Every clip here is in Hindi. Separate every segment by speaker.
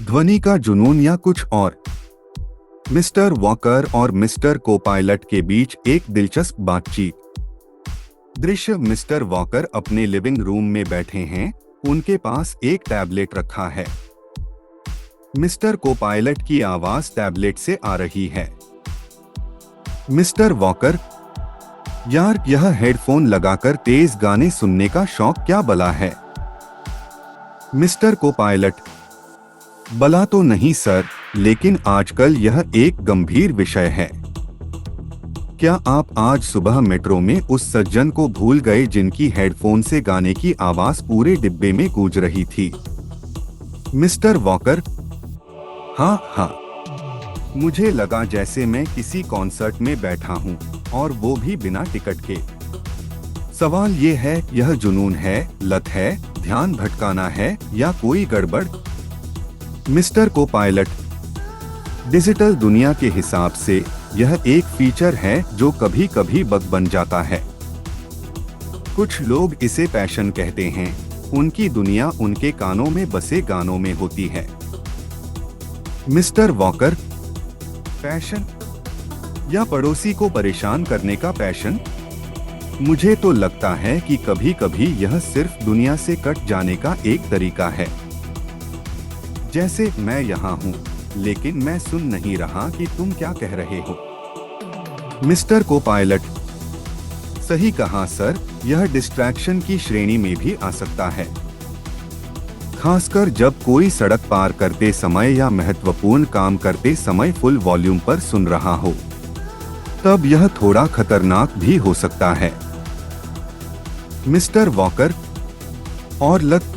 Speaker 1: ध्वनि का जुनून या कुछ और। मिस्टर वॉकर और मिस्टर कोपायलट के बीच एक दिलचस्प बातचीत। दृश्य, मिस्टर वॉकर अपने लिविंग रूम में बैठे हैं, उनके पास एक टैबलेट रखा है। मिस्टर कोपायलट की आवाज टैबलेट से आ रही है। मिस्टर वॉकर, यार यह हेडफोन लगाकर तेज गाने सुनने का शौक क्या बला है? मिस्टर कोपायलट, बला तो नहीं सर, लेकिन आजकल यह एक गंभीर विषय है। क्या आप आज सुबह मेट्रो में उस सज्जन को भूल गए जिनकी हेडफोन से गाने की आवाज पूरे डिब्बे में गूंज रही थी? मिस्टर वॉकर, हाँ, मुझे लगा जैसे मैं किसी कॉन्सर्ट में बैठा हूँ, और वो भी बिना टिकट के। सवाल ये है, यह जुनून है, लत है, ध्यान भटकाना है, या कोई गड़बड़? मिस्टर कोपायलट, डिजिटल दुनिया के हिसाब से यह एक फीचर है जो कभी कभी बग बन जाता है। कुछ लोग इसे पैशन कहते हैं, उनकी दुनिया उनके कानों में बसे गानों में होती है। मिस्टर वॉकर, पैशन या पड़ोसी को परेशान करने का पैशन? मुझे तो लगता है कि कभी कभी यह सिर्फ दुनिया से कट जाने का एक तरीका है। जैसे मैं यहाँ हूँ, लेकिन मैं सुन नहीं रहा कि तुम क्या कह रहे हो। मिस्टर कोपायलट, सही कहा सर, यह डिस्ट्रैक्शन की श्रेणी में भी आ सकता है, खासकर जब कोई सड़क पार करते समय या महत्वपूर्ण काम करते समय फुल वॉल्यूम पर सुन रहा हो, तब यह थोड़ा खतरनाक भी हो सकता है। मिस्टर वॉकर, और लत,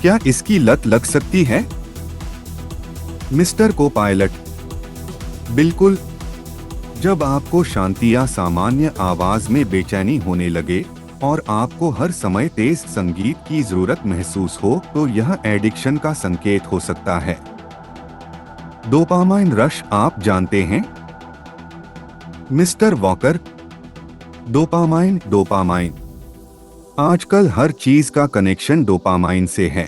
Speaker 1: क्या इसकी लत लग सकती है? मिस्टर कोपायलट, बिल्कुल। जब आपको शांति या सामान्य आवाज में बेचैनी होने लगे और आपको हर समय तेज संगीत की जरूरत महसूस हो, तो यह एडिक्शन का संकेत हो सकता है। डोपामाइन रश आप जानते हैं? Mister walker, dopamine. आजकल हर चीज का कनेक्शन डोपामाइन से है।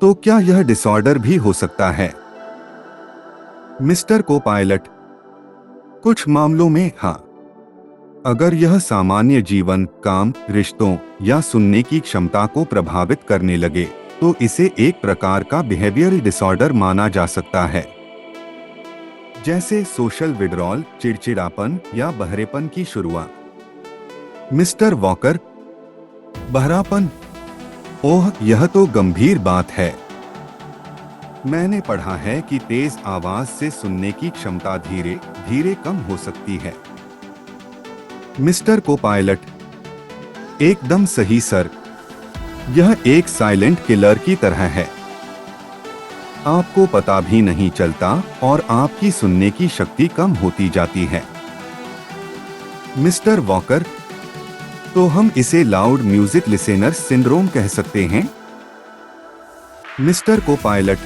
Speaker 1: तो क्या यह डिसऑर्डर भी हो सकता है? मिस्टर कोपायलट, कुछ मामलों में हाँ। अगर यह सामान्य जीवन, काम, रिश्तों या सुनने की क्षमता को प्रभावित करने लगे, तो इसे एक प्रकार का बिहेवियरल डिसऑर्डर माना जा सकता है, जैसे सोशल विड्रॉल, चिड़चिड़ापन या बहरेपन की शुरुआत। Mister walker, बहरापन? ओह, यह तो गंभीर बात है। मैंने पढ़ा है कि तेज आवाज से सुनने की क्षमता धीरे धीरे कम हो सकती है। मिस्टर कोपायलट, एकदम सही सर, यह एक साइलेंट किलर की तरह है। आपको पता भी नहीं चलता और आपकी सुनने की शक्ति कम होती जाती है। मिस्टर वॉकर, तो हम इसे लाउड म्यूजिक लिसेनर सिंड्रोम कह सकते हैं? मिस्टर कोपायलट,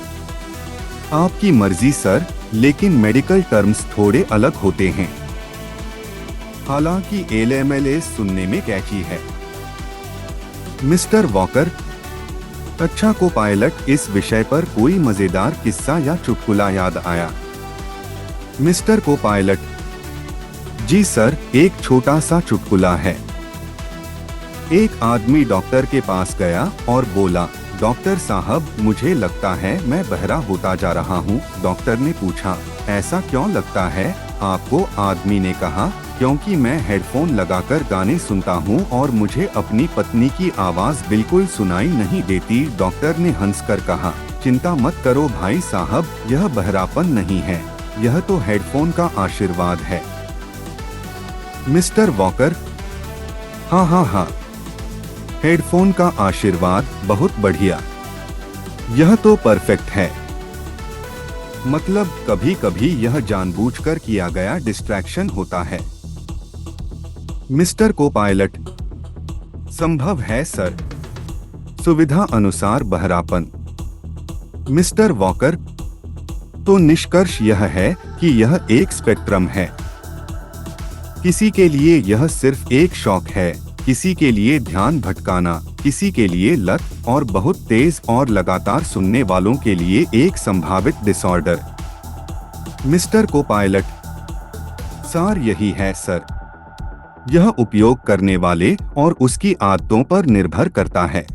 Speaker 1: आपकी मर्जी सर, लेकिन मेडिकल टर्म्स थोड़े अलग होते हैं। हालांकि एलएमएलएस सुनने में कैची है। मिस्टर वॉकर, अच्छा कोपायलट, इस विषय पर कोई मजेदार किस्सा या चुटकुला याद आया? मिस्टर कोपायलट, जी सर, एक छोटा सा चुटकुला है। एक आदमी डॉक्टर के पास गया और बोला, डॉक्टर साहब, मुझे लगता है मैं बहरा होता जा रहा हूँ। डॉक्टर ने पूछा, ऐसा क्यों लगता है आपको? आदमी ने कहा, क्योंकि मैं हेडफोन लगाकर गाने सुनता हूँ और मुझे अपनी पत्नी की आवाज बिल्कुल सुनाई नहीं देती। डॉक्टर ने हंसकर कहा, चिंता मत करो भाई साहब, यह बहरापन नहीं है, यह तो हेडफोन का आशीर्वाद है। मिस्टर वॉकर, हाँ, हेडफोन का आशीर्वाद, बहुत बढ़िया, यह तो परफेक्ट है। मतलब कभी कभी यह जानबूझकर किया गया डिस्ट्रैक्शन होता है। मिस्टर कोपायलट, संभव है सर, सुविधा अनुसार बहरापन। मिस्टर वॉकर, तो निष्कर्ष यह है कि यह एक स्पेक्ट्रम है। किसी के लिए यह सिर्फ एक शौक है, किसी के लिए ध्यान भटकाना किसी के लिए लत और बहुत तेज और लगातार सुनने वालों के लिए एक संभावित डिसऑर्डर। मिस्टर को-पायलट: सार यही है सर। यह उपयोग करने वाले और उसकी आदतों पर निर्भर करता है।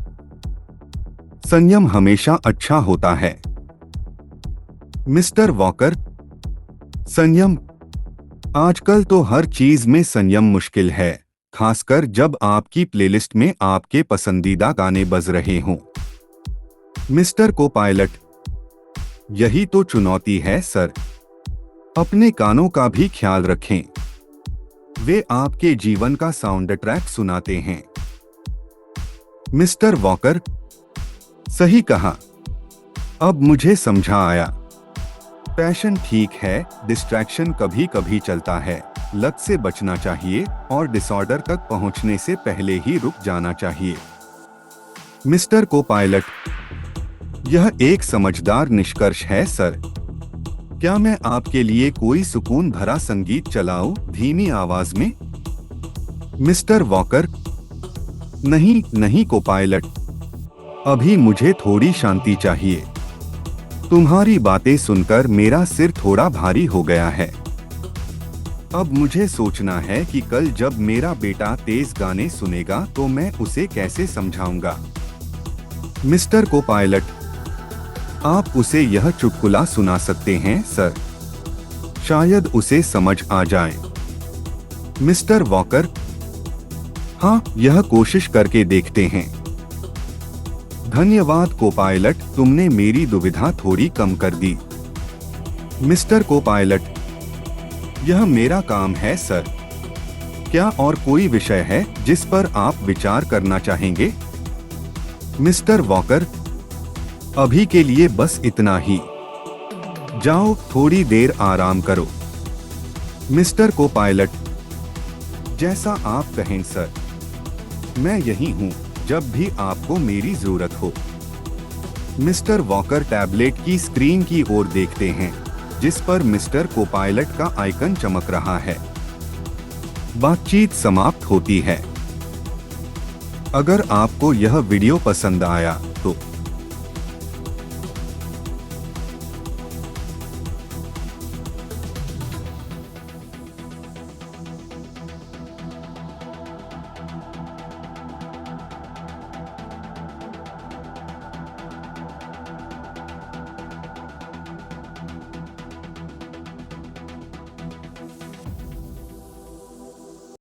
Speaker 1: संयम हमेशा अच्छा होता है। मिस्टर वॉकर: संयम? आजकल तो हर चीज में संयम मुश्किल है, खासकर जब आपकी प्लेलिस्ट में आपके पसंदीदा गाने बज रहे हों। मिस्टर को-पायलट: यही तो चुनौती है सर। अपने कानों का भी ख्याल रखें, वे आपके जीवन का साउंड ट्रैक सुनाते हैं। मिस्टर वॉकर: सही कहा, अब मुझे समझा आया। पैशन ठीक है, डिस्ट्रैक्शन कभी कभी चलता है। लत से बचना चाहिए और डिसऑर्डर तक पहुंचने से पहले ही रुक जाना चाहिए। मिस्टर को-पायलट: यह एक समझदार निष्कर्ष है सर। क्या मैं आपके लिए कोई सुकून भरा संगीत चलाऊं धीमी आवाज में? मिस्टर वॉकर: नहीं नहीं को-पायलट, अभी मुझे थोड़ी शांति चाहिए। तुम्हारी बातें सुनकर मेरा सिर थोड़ा भारी हो गया है। अब मुझे सोचना है कि कल जब मेरा बेटा तेज गाने सुनेगा तो मैं उसे कैसे समझाऊंगा। मिस्टर को-पायलट: आप उसे यह चुटकुला सुना सकते हैं सर, शायद उसे समझ आ जाए। मिस्टर वॉकर: हाँ, यह कोशिश करके देखते हैं। धन्यवाद को-पायलट, तुमने मेरी दुविधा थोड़ी कम कर दी। मिस्टर को-पायलट: यह मेरा काम है सर। क्या और कोई विषय है जिस पर आप विचार करना चाहेंगे? मिस्टर वॉकर: अभी के लिए बस इतना ही। जाओ, थोड़ी देर आराम करो। मिस्टर को-पायलट: जैसा आप कहें सर, मैं यही हूँ जब भी आपको मेरी जरूरत हो। मिस्टर वॉकर टैबलेट की स्क्रीन की ओर देखते हैं, जिस पर मिस्टर को-पायलट का आइकन चमक रहा है। बातचीत समाप्त होती है। अगर आपको यह वीडियो पसंद आया